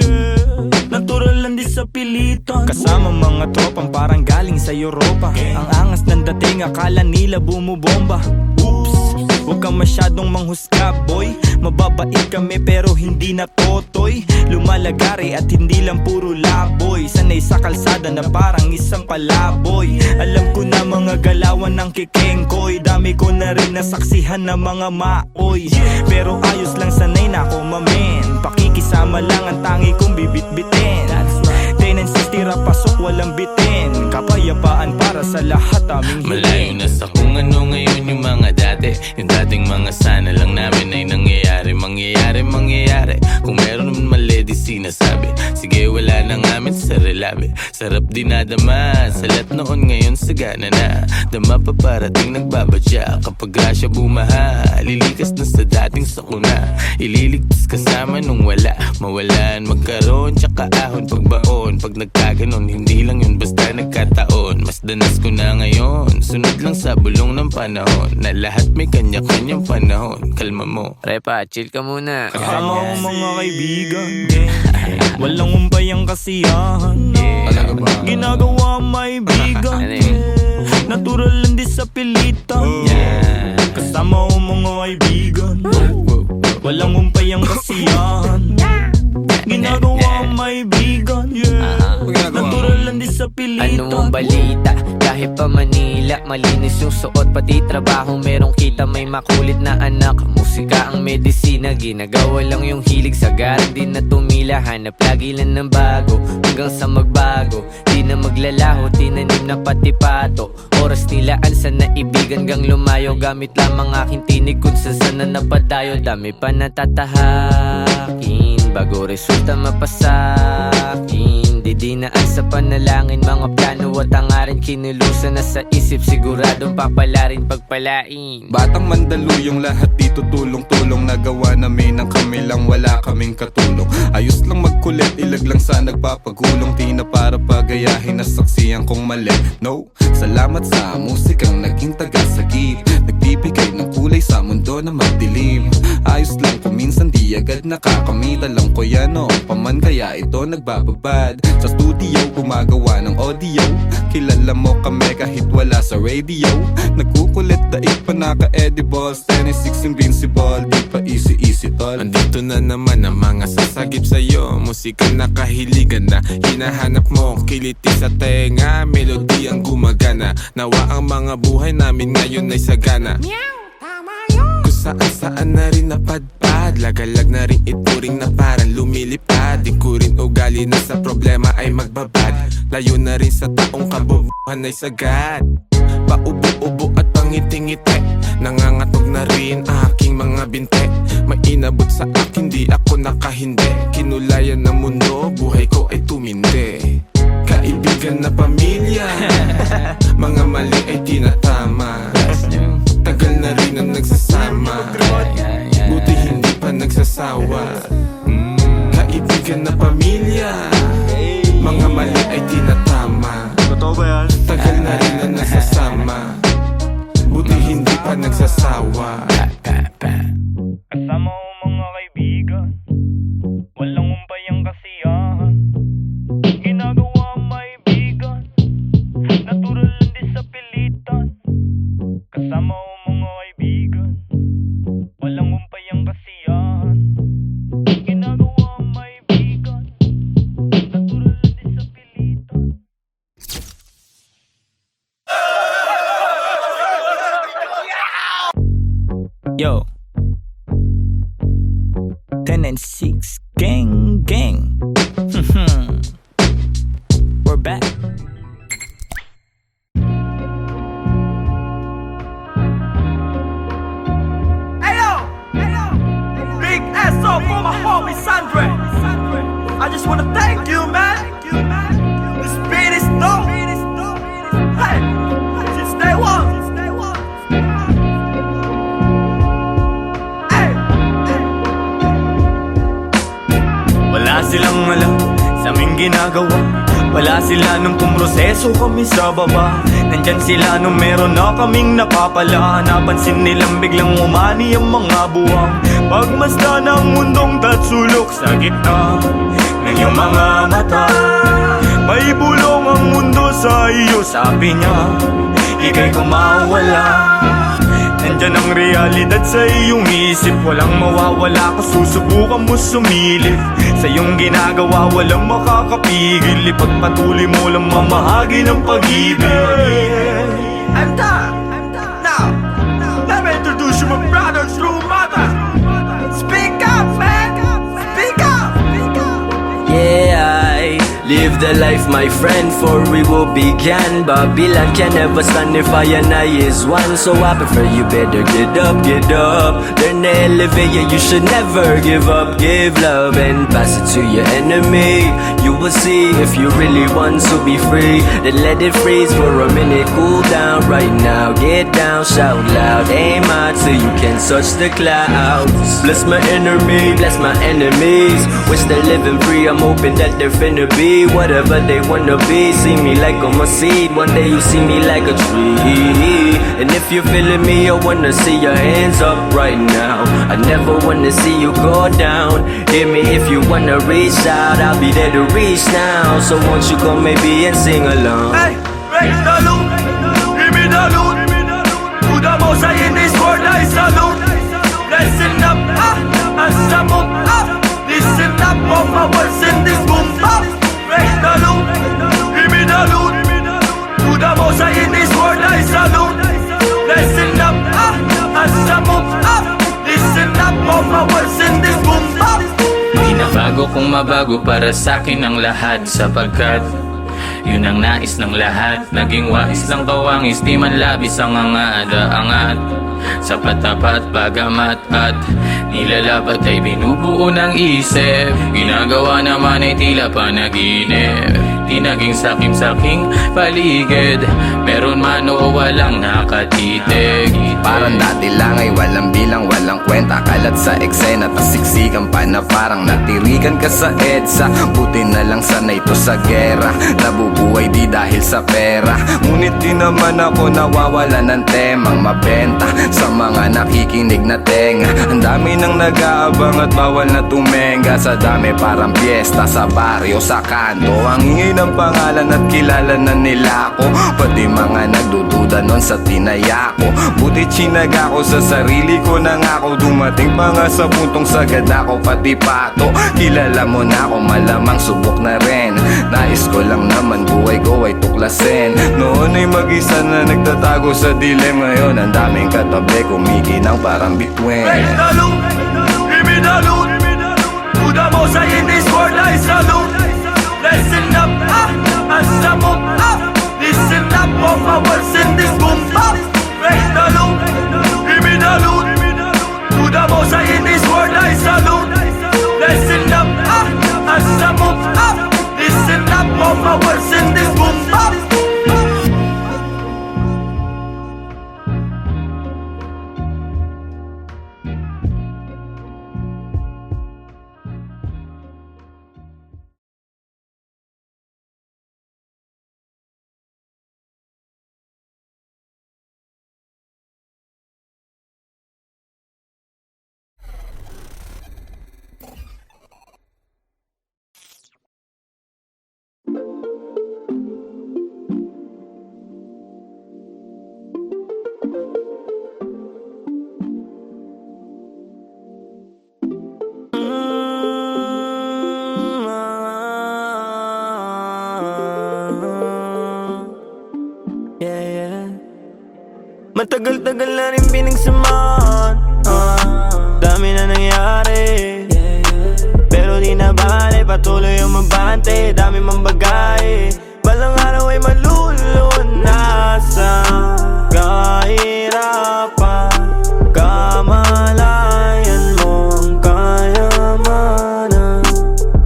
natural lang di sa pilitan. Kasama mga tropang parang galing sa Europa. Ang angas ng dating, akala nila bumubomba. Oops, huwag kang masyadong manghusga, boy. Mababait kami pero hindi na totoy. Lumalagari at hindi lang puro laboy. Sanay sa kalsada na parang isang palaboy. Alam ko na mga galawan ng kikengkoy. Dami ko na rin nasaksihan na mga maoy. Pero ayos lang, sanay na ako mamen. Pakikisama lang ang tangi kong bibit-bitin. 10 and 60 pasok walang bitin. Kapayapaan para sa lahat aming hiling. Malayo na sa kung ano ngayon yung mga dati. Yung dating mga sana lang namin ay nangyayari. Mangyayari. Kung meron naman mali di sinasabi. Sige wala na ngamin sa relabe. Sarap dinadama. Salat noon ngayon sagana na. Dama pa parating nagbabadya. Kapag grasya bumaha, lilikas na sa dating sakuna. Ililigtas kasama nung wala. Mawalan, magkaroon, tsaka ahon pagbaon. Pag nagkaganon, hindi lang yun basta nagkataon. Mas danas ko na ngayon. Sunod lang sa bulong ng panahon. Na lahat may kanya-kanyang panahon. Kalma mo. Repa, chill ka muna. Kasama ko mga kaibigan, walang umpay ang kasiyahan. Ginagawa may bigan, natural lang di sa pilitan. Kasama ko mga kaibigan, walang umpay ang kasiyahan. Ginagawa may bigan, natural lang di sa pilitan. Ano ang balita? Kahit pa Manila, malinis yung suot, pati trabaho merong kita. May makulit na anak, musika ang medisina. Ginagawa lang yung hilig, sagaran din na tumila. Hanap lagi lang ng bago, hanggang sa magbago. Di na maglalaho, tinanim na pati pato. Oras nilaan sa naibigan gang lumayo. Gamit lamang aking tinig kung saan na napadayo. Dami pa natatahakin bago resulta mapasakin. Didinaan sa panalangin, mga plano at hangarin. Kinulusan na sa isip, siguradong papalarin pagpalain. Batang Mandaluyong, lahat dito tulong-tulong. Nagawa namin ang kami lang, wala kaming katulong. Ayos lang magkulit, ilag lang sa nagpapagulong. Di na para pagayahin na saksiyan kong mali. No, salamat sa musikang naging tagasagip. Nagbibigay ng kulay sa mundo na madilim. Ayos lang kung minsan di agad nakakamit. Alam ko yan noong paman, kaya ito nagbababad. Sa studio gumagawa ng audio. Kilala mo kami kahit wala sa radio. Nagkukulit daig pa naka-edibles. 10-6 invincible, di pa easy tol. Andito na naman ang mga sasagip sa'yo. Musika na kahiligan na hinahanap mo. Kiliti sa tenga, melody ang gumagana. Nawa ang mga buhay namin ngayon ay sagana. Kung saan-saan na rin napadpad. Lagalag na rin ituring na parang lumilipad. Di ko rin ugali na sa problema ay magbabad. Layo na rin sa taong kabubuhan ay sagad. Paubo-ubo at pangiti-ngiti. Nangangatog na rin aking mga binte. May inabot sa akin, di ako nakahindi. Kinulayan ng mundo, buhay ko ay tumindi. Kaibigan na pamilya, mga mali ay tinatama. Tagal na rin ang nagsasama, buti hindi pa nagsasawa. Kaibigan na pamilya, mga mali ay tinatama. Tagal na rin ang nagsasama, buti hindi pa nagsasawa. Kasama ko mga kaibigan, walang umpay ang kasiyahan. Ginagawa may bigan, natural lang di sa pilitan. Kasama ko mga kaibigan, walang umpay ang kasiyahan. Ginagawa may bigan, natural lang di sa pilitan. Yo, 10 and 6 gang. ginagawa. Wala sila nung pumroseso kami sa baba. Nandyan sila nung meron na kaming napapala. Napansin nilang biglang umani ang mga buwang. Pagmasdan ng mundong tatsulok sa gitna ng iyong mga mata. May bulong ang mundo sa iyo, sabi niya, ika'y kumawala. Nandyan ang realidad sa iyong isip. Walang mawawala kung susubukan mo sumilip. Sa iyong ginagawa walang makakapigil. Ipagpatuloy mo lang mamahagi ng pag-ibig. I'm done. Now, let me introduce you my brothers, true mothers. Speak up, man. Speak up. Yeah, I live the life, my friend, for we will begin. Babylon can never stand if I and I is one. So I prefer you better get up. Learn to elevate, yeah, you should never give up. Give love and pass it to your enemy. You will see if you really want to be free. Then let it freeze for a minute, cool down right now. Get down, shout loud, aim high till you can touch the clouds. Bless my enemy, bless my enemies. Wish they're living free, I'm hoping that they're finna be whatever they wanna be. See me like I'm a seed, one day you see me like a tree. And if you're feeling me, I wanna see your hands up right now. I never wanna see you go down. Hear me if you wanna reach out, I'll be there to reach now. So won't you come maybe and sing along? Hey, raise the loot, give me the loot. To the most high in this world I salute. Listen up, and some up. Listen up, all my words in this boom bap. Raise the loot, give me the loot. To the most high in this world I salute. Listen up, and some up. Listen up, all my words in this boom bap. Di na bago kung mabago para sa'kin ang lahat. Sapagkat yun ang nais ng lahat. Naging wais lang kawangis, di man labis ang angat. Sa patapat, bagamat at nilalabat ay binubuo ng isip. Ginagawa naman ay tila panaginip. Di naging sakim-saking paligid. Meron man o walang nakatitig. Parang dati lang ay walang bilang, walang kwenta. Kalat sa eksena, tas siksikan pa na parang natirikan ka sa EDSA. Buti na lang sanay to sa gera. Nabubuhay di dahil sa pera. Ngunit di naman ako nawawala ng temang mabenta sa mga nakikinig na tenga. Ang dami nang nag-aabang at bawal na tumenga. Sa dami parang piyesta sa baryo, sa kanto. Ang ingay ng pangalan at kilala na nila ako. Pati mga nagdududa nun sa tinaya ko. Buti chinaga ko sa sarili ko na nga ako. Dumating pa nga sa puntong sagad ako pati pato. Kilala mo na ako, malamang subok na rin. Nais ko lang naman buhay ko ay tuklasin. Noon ay mag-isa na nagtatago sa dilim. Ngayon ang daming katabi kumikinang parang bituin. Raise the loot, give me the loot. To the most high in this world I salute. Listen up, and some up. Listen up, all my words in this boom bap. Raise the loot, give me the loot. To the most high in this world I salute. Listen up, and some up. Listen up, all my words in this boom bap. Matagal-tagal na rin pinagsamahan, dami na nangyari. Pero di na bale, patuloy ang mabante. Dami mang bagay, balang araw ay malulunasan. Kahirapan, kamalayan mo ang kayamanan.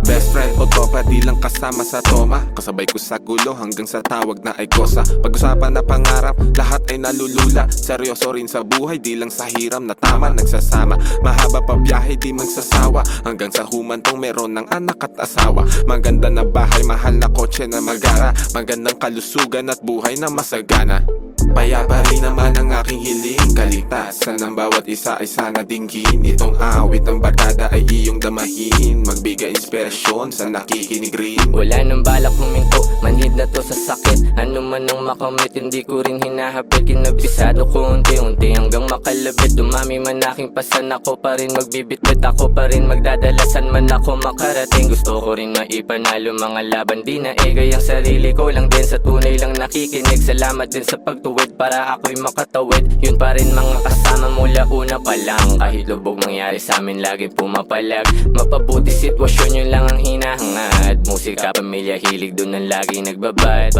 Best friend o tropa, di lang kasama kasama sa toma, kasabay ko sa gulo hanggang sa tawag na ay kosa. Pag-usapan na pangarap, lahat ay nalulula. Seryoso rin sa buhay, di lang sa hiram na tama nagsasama. Mahaba pa biyahe, di magsasawa, hanggang sa humantong meron ng anak at asawa. Maganda na bahay, mahal na kotse na magara, magandang kalusugan at buhay na masagana. Payapa rin naman ang aking hiling, kaligtasan ng bawat isa ay sana dinggin. Itong awit ng barkada ay iyong damahin, magbigay inspirasyon sa nakikinig rin. Wala nang balak huminto, manhid na to sa sakit. Ano man ang makamit, hindi ko rin hinahapit. Kinabisado ko unti-unti hanggang makalabit. Dumami man aking pasan, ako pa rin magbibitbit. Ako pa rin magdadalasan man ako makarating. Gusto ko rin maipanalo mga laban, di na egay ang sarili ko lang din. Sa tunay lang nakikinig, salamat din sa pagtuwid para ako'y makatawid. Yun pa rin mga kasama mula una pa lang. Kahit lubog mangyari sa amin, laging pumapalag. Mapabuti sitwasyon, yun lang ang hinahangad. Musika, pamilya, hilig, dun ang laging nagbabad.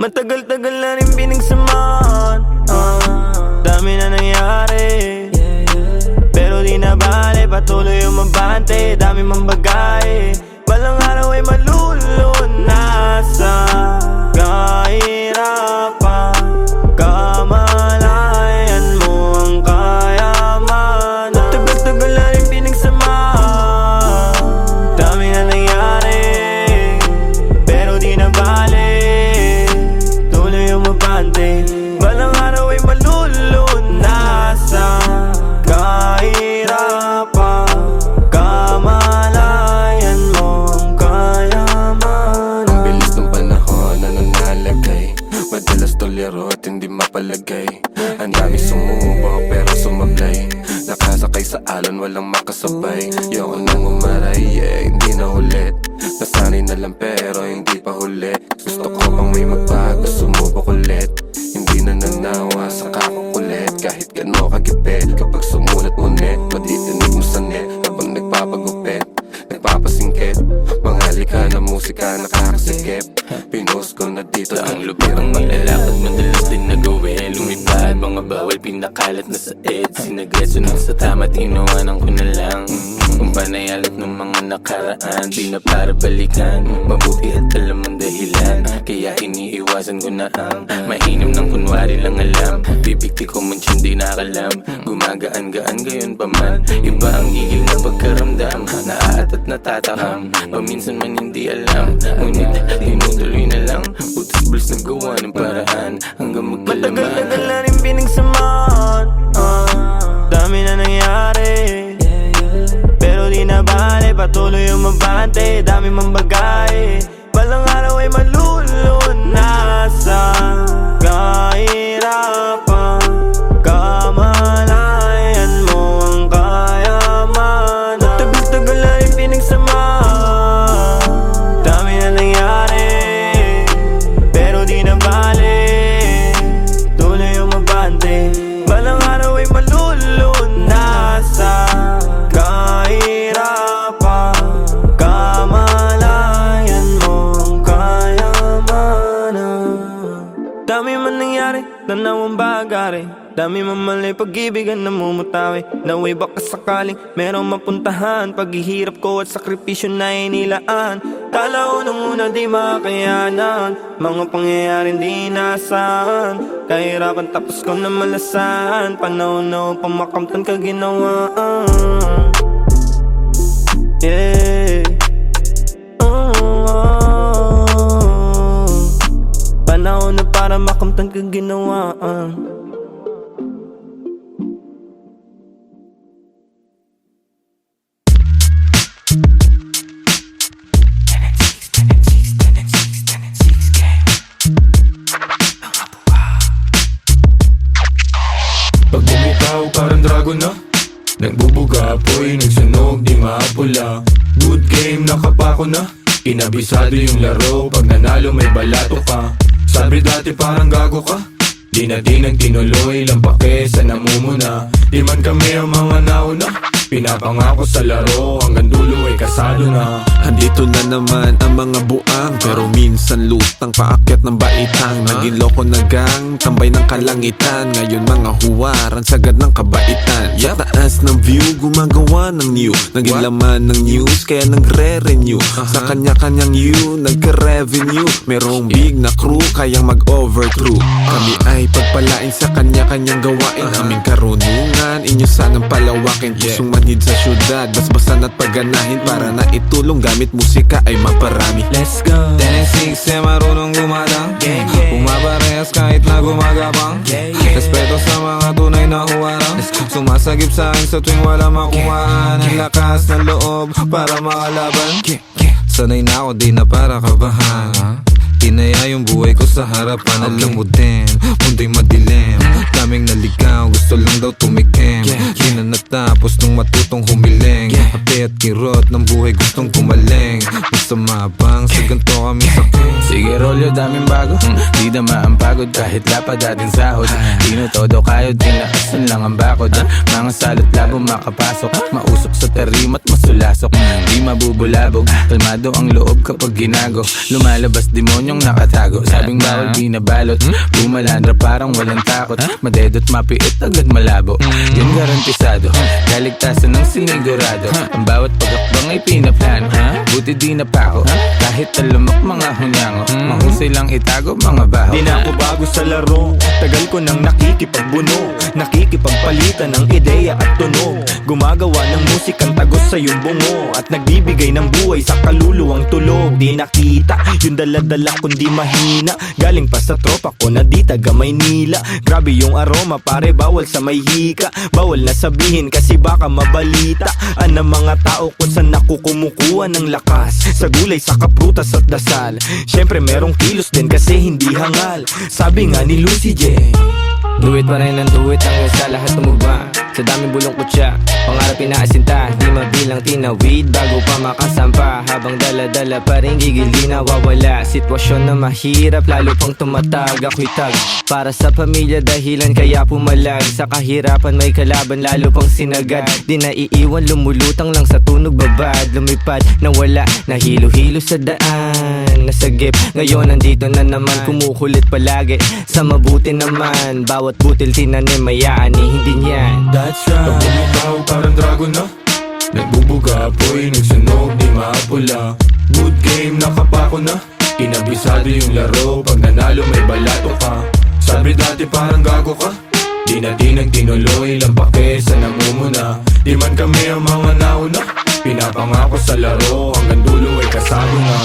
Matagal-tagal na rin pinagsamahan, dami na nangyari, pero di na bale, patuloy umabante. Dami mang bagay, balang araw ay malulunasan. Kahirapan, kamalayan mo ang kayamanan. Matagal-tagal na rin pinagsamahan, dami na nangyari, pero di na bale, tuloy umabante. Balang araw ay malulunasan. Kahirapan, kamalayan mo ang kayamanan. Ang bilis ng panahon na nanalagay, madalas tolero at hindi mapalagay. Ang dami sumubo pero sumablay, nakasakay sa alon walang makasabay. Yoko nang umaray, hindi na ulit. Nasanay na lang pero hindi pa huli. Gusto ko pang may magbago, sumubok ulit. Hindi na nanawa sa kakukulit, kahit gano kagipit. Kapag sumulat mo net, matitinig mo sa net habang nagpapagupit, nagpapasingkit. Mga lika na musika nakakasikip, pinost ko na dito ang lupit ang nilalakad, madalas din nagawin. Lumipad, mga bawal pinakalat na sa ed. Sinagreso na sa tama, tinuwanan ko na lang. Kung panayalat ng mga nakaraan, di na para balikan. Mabuti at alam ang dahilan, kaya iniiwasan ko na ang mainam ng kunwari lang alam. Bibigti ko man siya di nakalam, gumagaan-gaan gayon pa man. Iba ang igil na pagkaramdam, naaat at natatakam. Paminsan man hindi alam, ngunit tinutuloy na lang. Utos-buls na gawa ng paraan hanggang magkalaman. Matagal-tagal na rin pinagsamahan, dami na nangyari, pero di na bale, patuloy umabante. Dami mang bagay, balang araw ay malulunasan. Kahirapan, kamalayan mo ang kayamanan. Matagal-tagal na rin pinagsamahan, dami na nangyari, pero di na bale, tuloy umabante. Balang araw ay malulunasan. Kahirapan, kamalayan mo ang kayamanan. Dami man nangyari, tanaw ang bagari, dami man mali, pag-ibig ang namumutawi. Naway baka sakaling merong mapuntahan, paghihirap ko at sakripisyo na inilaan. Kala ko nung una di makayanan, mga pangyayaring di nasaan. Kahirapan tapos ko na malasan, panahon na upang makamtan ka ginawaan. Yeah. Panahon na para makamtan ka ginawaan. Pag bumitaw parang dragon na, nagbubuga apoy, nagsunog di mapula. Good game, nakapako na, inabisado yung laro. Pag nanalo may balato ka, sabi dati parang gago ka. Di na di nagtinuloy, lang pake sa namumuna. Di man kami ang mga nauna, Pinapangako sa laro, hanggang dulo ay kasado na. Andito na naman ang mga buang, pero minsan lutang paakyat ng baitang. Naging loko na gang, tambay ng kalangitan. Ngayon mga huwaran, sagad ng kabaitan. Sa taas ng view, gumagawa ng new. Naging laman ng news, kaya nagre-renew. Sa kanya-kanyang you, nagka-revenue. Merong big na crew, kayang mag-overcrew. Kami ay pagpalain sa kanya-kanyang gawain. Aming karunungan, inyo sanang palawakin. Pusong manhid sa syudad, basbasan at pagganahin. Para na itulong gamit musika ay maparami. Let's go. 10 and 6 eh marunong gumadang. Pumaparehas kahit na gumagapang. Respeto sa mga tunay na huwarang. Sumasagip sa akin sa tuwing wala makuhaan. Ang lakas ng loob para makalaban. Sanay na ako, di na para kabahan. Tinaya yung buhay ko sa harapan. Alam mo din, mundo'y madilim. Daming naligaw, gusto lang daw tumikim. Di na natapos nung matutong humiling. Ape at kirot ng buhay gustong kumaling. Basta mabang, sa ganito kami saking. Sige rolyo, daming bago. Di na ang pagod kahit lapad dating sahod. Dino todo kayod, tinaasan lang ang bakod. Mga salot labo makapasok. Mausok sa tarimat, masulasok. Di mabubulabog, kalmado ang loob kapag ginago. Lumalabas demonyong nakatago. Sabing bawal binabalot. Bumalandra parang walang takot. Madedot mapiit agad malabo. Yun garantisado, kaligtasan ng sinigurado. Ang bawat pagakbang ay pinaplano. Buti di napako, kahit talamak mga hunyango. Mahusay lang itago mga baho. Di na ako bago sa laro, tagal ko nang nakikipagbuno. Nakikipagpalitan ng ideya at tunog. Gumagawa ng musikang tagos sa iyong bungo. At nagbibigay ng buhay sa kaluluwang tulog. Di nakita yung daladala kundi mahina. Galing pa sa tropa ko na di taga Maynila. Grabe yung aroma pare, bawal sa may hika. Bawal na sabihin kasi baka mabalita. Ang mga tao kung saan ako kumukuha ng lakas. Sa gulay, sa kaprutas at dasal. Syempre merong kilos din kasi hindi hangal. Sabi nga ni Lucy J, Do it pa rin ang do it hanggang sa lahat tumugma. Sa daming bulong kutya, pangarap inaasinta. Di mabilang tinawid bago pa makasampa. Habang dala-dala pa rin gigil di nawawala. Sitwasyon na mahirap lalo pang tumatag. Ako'y tag para sa pamilya dahilan kaya pumalag. Sa kahirapan may kalaban lalo pang sinagad. Di naiiwan lumulutang lang sa tunog babad. Lumipad na wala, nahilo-hilo sa daan. Nasagip, ngayon nandito na naman. Kumukulit palagi, sa mabuti naman. Bawat butil tinanim may aani, hindi niyan. that's right. Pag bumitaw parang dragon na. Nagbubuga apoy, nagsunog, di maapula. Good game, nakapako na. Kinabisado yung laro, pag nanalo may balato ka. Sabi dati parang gago ka. Di na nagtinuloy, lang pake sa namumuna. Di man kami ang mga nauna. Pinapangako sa laro, hanggang dulo ay kasado na.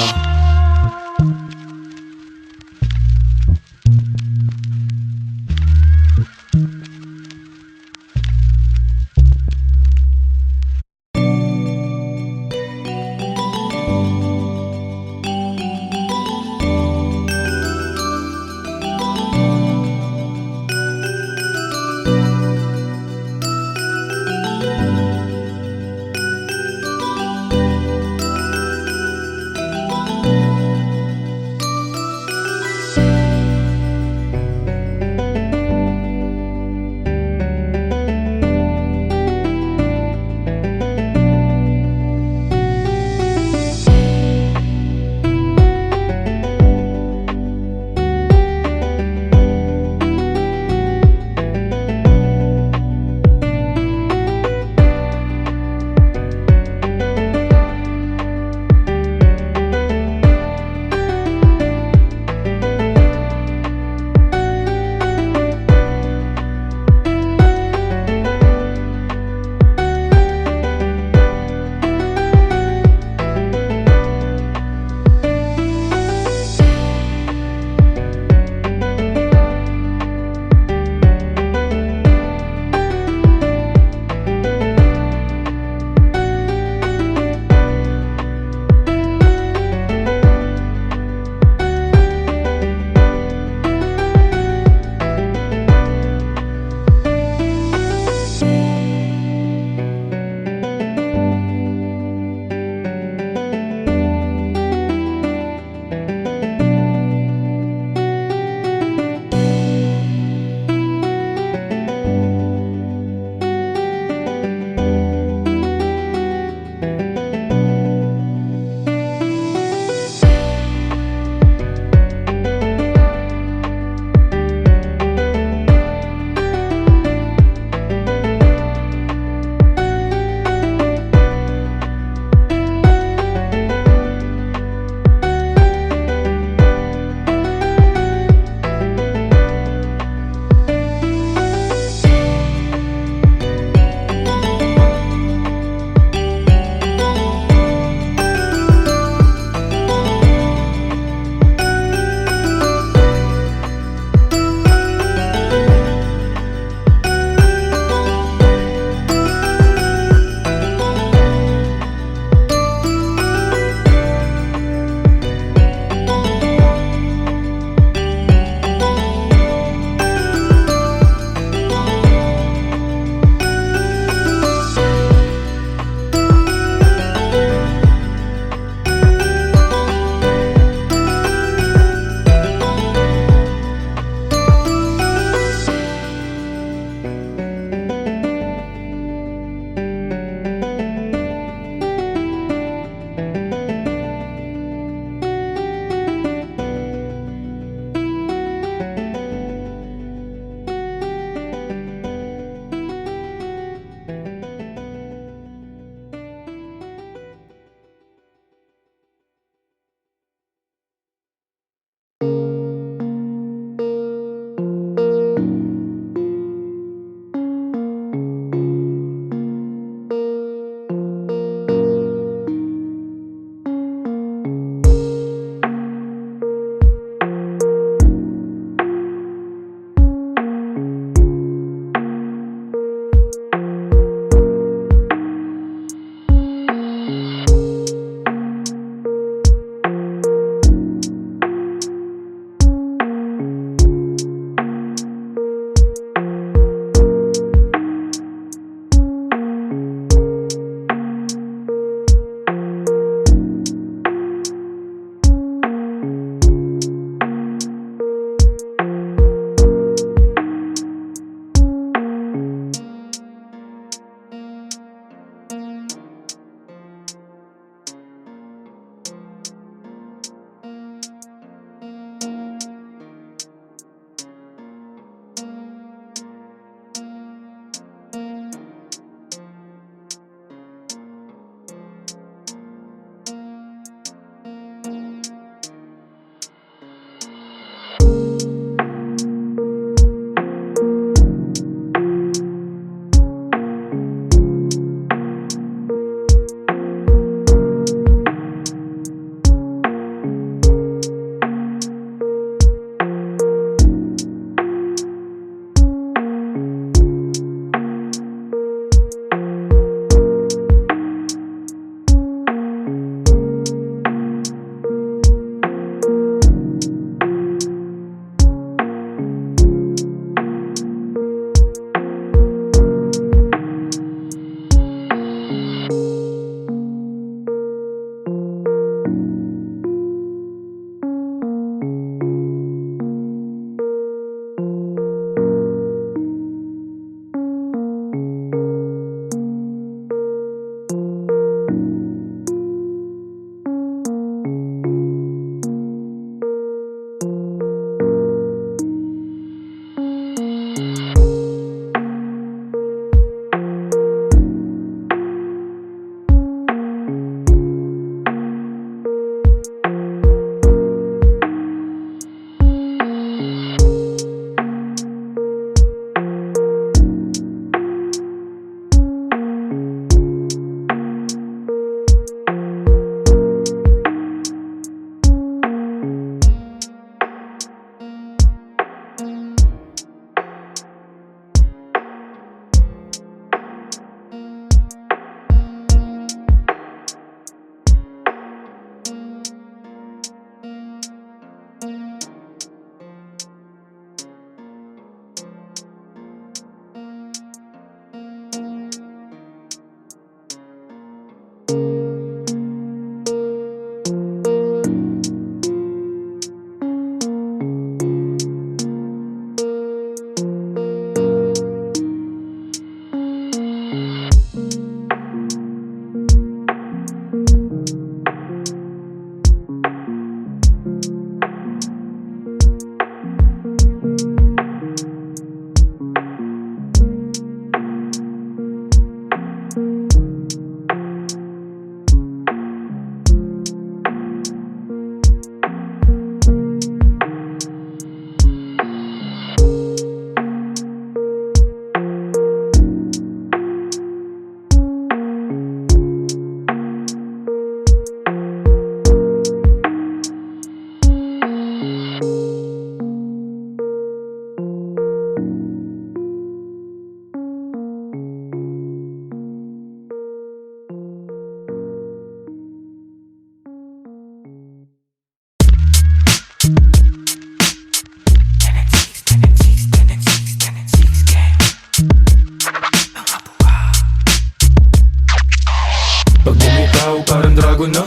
dragon na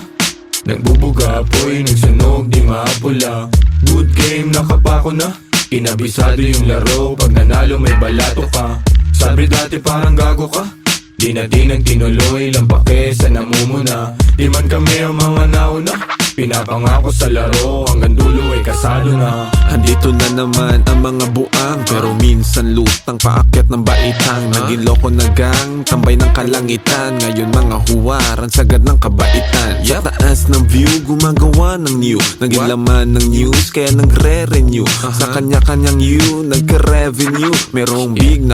nagbubuga, apoy, nagsunog, di mapula. Good game, nakapako na kinabisado yung laro, pag nanalo may balato ka. Sabi dati parang gago ka, di na tinuloy, lampake sa namumuna. Di man kami ang mga nauna, pinapangako sa laro, hanggang dulo ay kasado na. Andito na naman ang mga buang, pero minsan lutang paakyat ng baitang. Naging loko na gang, tambay ng kalangitan. Ngayon mga huwaran, sagad ng kabaitan. Sa taas ng view, gumagawa ng new. Naging laman ng news, kaya nagre-renew. Sa kanya-kanyang you, nagka-revenue. Merong big na